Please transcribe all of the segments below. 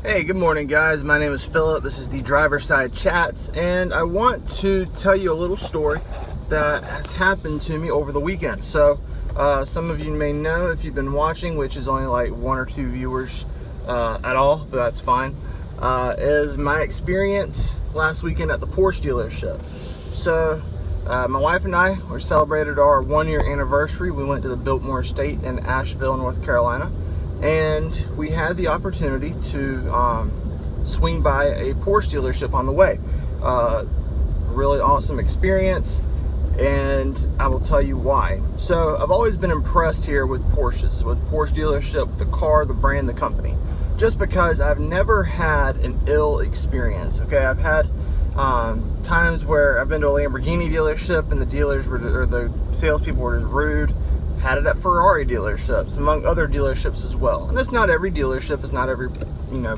Hey, good morning guys. My name is Philip. This is the Driver Side Chats, and I want to tell you a little story that has happened to me over the weekend. So some of you may know if you've been watching, which is only like 1 or 2 viewers at all, but that's fine, is my experience last weekend at the Porsche dealership. So my wife and I celebrated our 1-year anniversary. We went to the Biltmore Estate in Asheville, North Carolina. And we had the opportunity to swing by a Porsche dealership on the way. Really awesome experience, and I will tell you why. So I've always been impressed here with Porsches, with Porsche dealership, the car, the brand, the company, just because I've never had an ill experience. Okay, I've had times where I've been to a Lamborghini dealership and the dealers were, or the salespeople were just rude. Had it at Ferrari dealerships, among other dealerships as well. And it's not every dealership, it's not every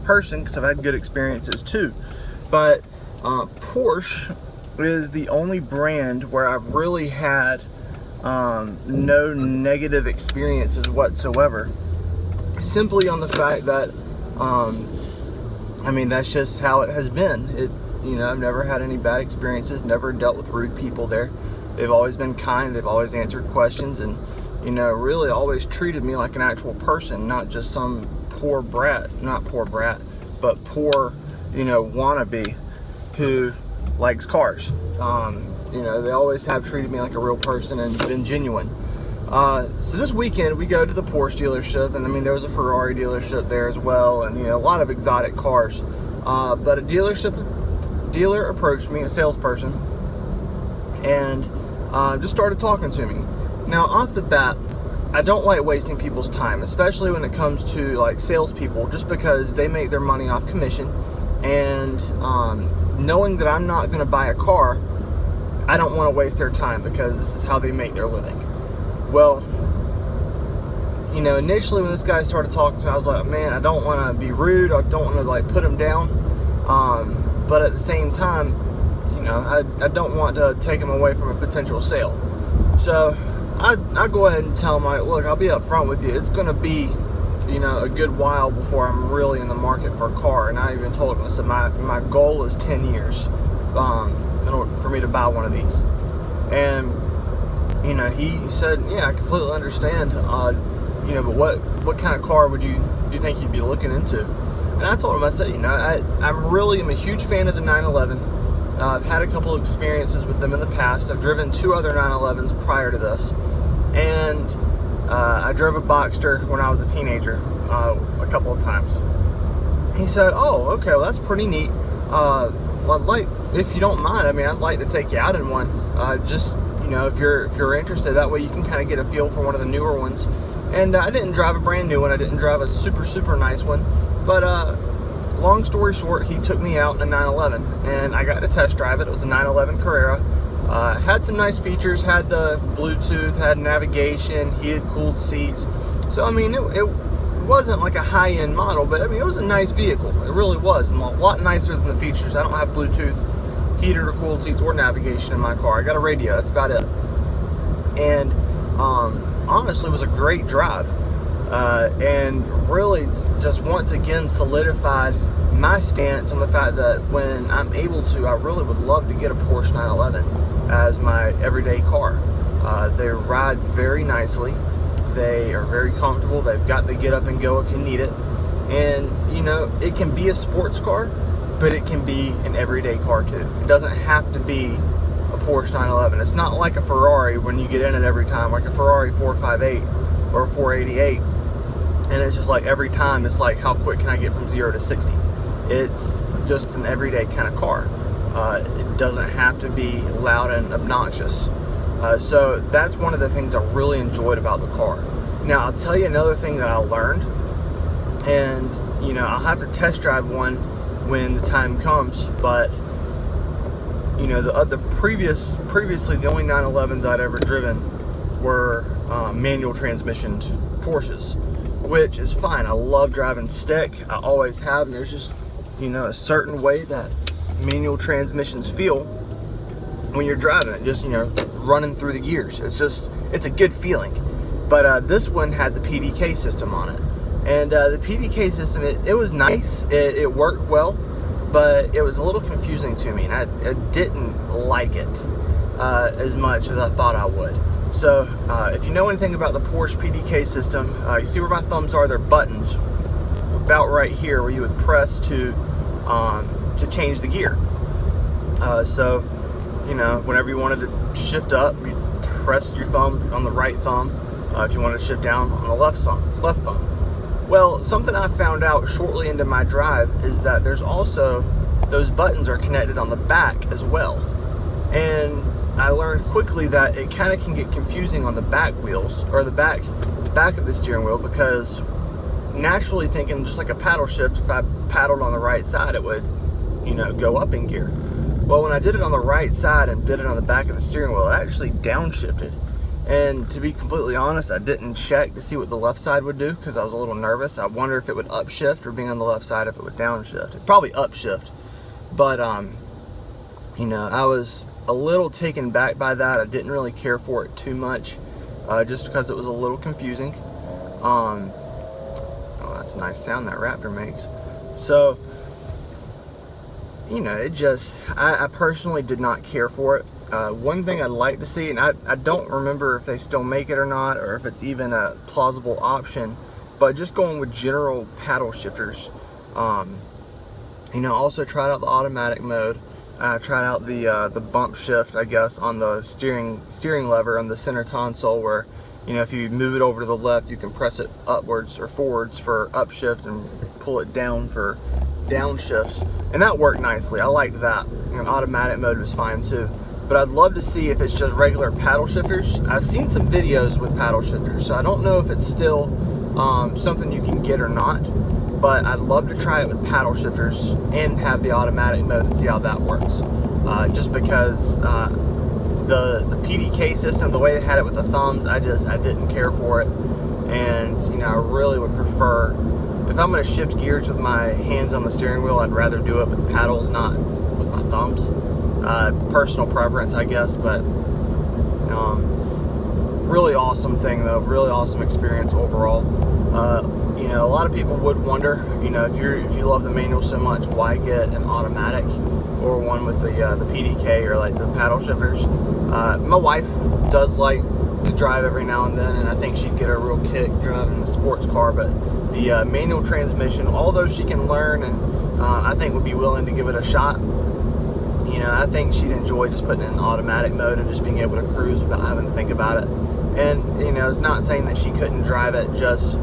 person, because I've had good experiences too. But Porsche is the only brand where I've really had no negative experiences whatsoever. Simply on the fact that, that's just how it has been. I've never had any bad experiences, never dealt with rude people there. They've always been kind, they've always answered questions, and really always treated me like an actual person, not just some poor brat, but poor, wannabe who likes cars. They always have treated me like a real person and been genuine. So this weekend we go to the Porsche dealership, and there was a Ferrari dealership there as well, and a lot of exotic cars. But a dealer approached me, a salesperson, and just started talking to me. Now, off the bat, I don't like wasting people's time, especially when it comes to like salespeople, just because they make their money off commission. And knowing that I'm not going to buy a car, I don't want to waste their time because this is how they make their living. Well, initially when this guy started talking to me, I was like, man, I don't want to be rude. I don't want to put him down. But at the same time, I don't want to take him away from a potential sale. So I go ahead and tell him, look, I'll be up front with you. It's going to be, a good while before I'm really in the market for a car. And I even told him, I said, my goal is 10 years in order for me to buy one of these. And, he said, yeah, I completely understand. But what kind of car do you think you'd be looking into? And I told him, I said, I'm a huge fan of the 911. I've had a couple of experiences with them in the past. I've driven 2 other 911s prior to this. And I drove a Boxster when I was a teenager a couple of times. He said, oh, okay, well, that's pretty neat. If you don't mind, I'd like to take you out in one. If you're interested, that way you can kind of get a feel for one of the newer ones. And I didn't drive a brand new one. I didn't drive a super, super nice one. But long story short, he took me out in a 911, and I got to test drive it. It was a 911 Carrera. Had some nice features, had the Bluetooth, had navigation, heated, cooled seats. So, it wasn't like a high-end model, but, it was a nice vehicle. It really was, and a lot nicer than the features. I don't have Bluetooth, heated or cooled seats, or navigation in my car. I got a radio, that's about it. And, honestly, it was a great drive. And really just once again solidified my stance on the fact that when I'm able to, I really would love to get a Porsche 911 as my everyday car. They ride very nicely. They are very comfortable. They've got the get up and go if you need it. And, it can be a sports car, but it can be an everyday car too. It doesn't have to be a Porsche 911. It's not like a Ferrari when you get in it every time, like a Ferrari 458 or a 488. And it's just like every time it's like, how quick can I get from 0 to 60? It's just an everyday kind of car. It doesn't have to be loud and obnoxious. So that's one of the things I really enjoyed about the car. Now, I'll tell you another thing that I learned, and I'll have to test drive one when the time comes, but previously the only 911s I'd ever driven were manual transmission Porsches, which is fine. I love driving stick. I always have, and there's just a certain way that manual transmissions feel when you're driving it, just running through the gears. It's a good feeling. But this one had the PDK system on it, And the PDK system, it was nice, it worked well, but it was a little confusing to me, and I didn't like it as much as I thought I would. So if you know anything about the Porsche PDK system, you see where my thumbs are, they're buttons about right here where you would press to change the gear. So, you know, whenever you wanted to shift up, you press your thumb on the right thumb. If you wanted to shift down, on the left thumb. Well, something I found out shortly into my drive is that there's also, those buttons are connected on the back as well. And I learned quickly that it kind of can get confusing on the back wheels, or the back of the steering wheel, because naturally thinking just like a paddle shift, if I paddled on the right side, it would, you know, go up in gear. Well, when I did it on the right side and did it on the back of the steering wheel, it actually downshifted. And to be completely honest, I didn't check to see what the left side would do because I was a little nervous. I wonder if it would upshift, or being on the left side, if it would downshift. It'd probably upshift. But, you know, I was a little taken back by that. I didn't really care for it too much, just because it was a little confusing. Oh, that's a nice sound that Raptor makes. So, you know, it just, I personally did not care for it. One thing I'd like to see, and I don't remember if they still make it or not, or if it's even a plausible option, but just going with general paddle shifters. You know, also tried out the automatic mode. Tried out the bump shift, I guess, on the steering lever on the center console, where, you know, if you move it over to the left, you can press it upwards or forwards for upshift and pull it down for downshifts, and that worked nicely. I liked that. And automatic mode was fine too. But I'd love to see if it's just regular paddle shifters. I've seen some videos with paddle shifters, so I don't know if it's still something you can get or not, but I'd love to try it with paddle shifters and have the automatic mode and see how that works. Just because the PDK system, the way they had it with the thumbs, I didn't care for it. And, you know, I really would prefer, if I'm going to shift gears with my hands on the steering wheel, I'd rather do it with paddles, not with my thumbs. Personal preference, I guess, but really awesome thing though, really awesome experience overall. You know, a lot of people would wonder, you know, if you love the manual so much, why get an automatic or one with the PDK or like the paddle shifters? My wife does like to drive every now and then, and I think she'd get a real kick driving the sports car, but the manual transmission, although she can learn and I think would be willing to give it a shot, you know, I think she'd enjoy just putting it in automatic mode and just being able to cruise without having to think about it. And, you know, it's not saying that she couldn't drive it just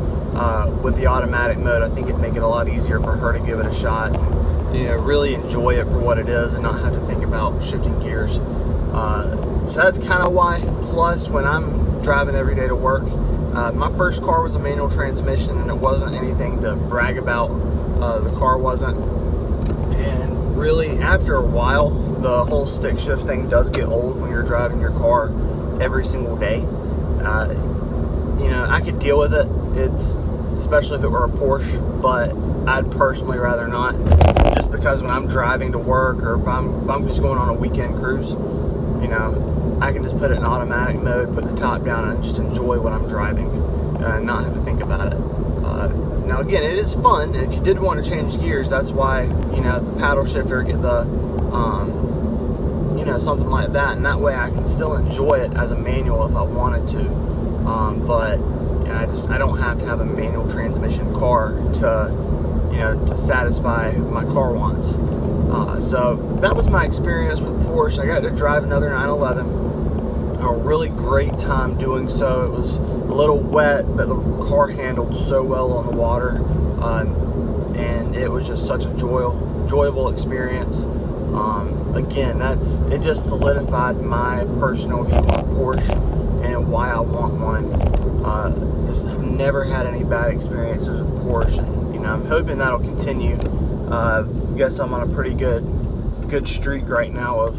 with the automatic mode. I think it'd make it a lot easier for her to give it a shot and, you know, really enjoy it for what it is and not have to think about shifting gears. So that's kind of why. Plus, when I'm driving every day to work, my first car was a manual transmission, and it wasn't anything to brag about. The car wasn't. And really, after a while, the whole stick shift thing does get old when you're driving your car every single day. You know, I could deal with it. It's, especially if it were a Porsche, but I'd personally rather not, just because when I'm driving to work, or if I'm just going on a weekend cruise, you know, I can just put it in automatic mode, put the top down, and just enjoy what I'm driving and not have to think about it. Now again, it is fun. If you did want to change gears, that's why, you know, the paddle shifter, get the, you know, something like that, and that way I can still enjoy it as a manual if I wanted to. But you know, I don't have to have a manual transmission car to, you know, to satisfy my car wants. So that was my experience with Porsche. I got to drive another 911. A really great time doing so. It was a little wet, but the car handled so well on the water, and it was just such a enjoyable experience. Again, it just solidified my personal view on Porsche and why I want one. I've never had any bad experiences with Porsche, and, you know, I'm hoping that'll continue. I guess I'm on a pretty good streak right now of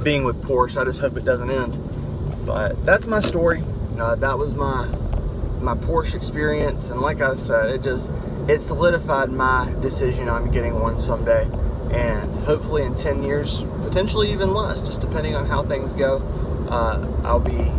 being with Porsche. I just hope it doesn't end. But that's my story. That was my Porsche experience, and like I said, it solidified my decision on getting one someday, and hopefully in 10 years, potentially even less, just depending on how things go, I'll be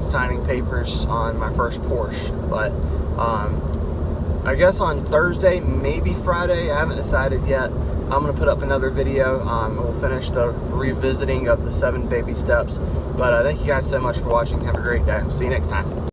signing papers on my first Porsche. But I guess on Thursday, maybe Friday, I haven't decided yet. I'm going to put up another video. We'll finish the revisiting of the 7 baby steps. But thank you guys so much for watching. Have a great day. See you next time.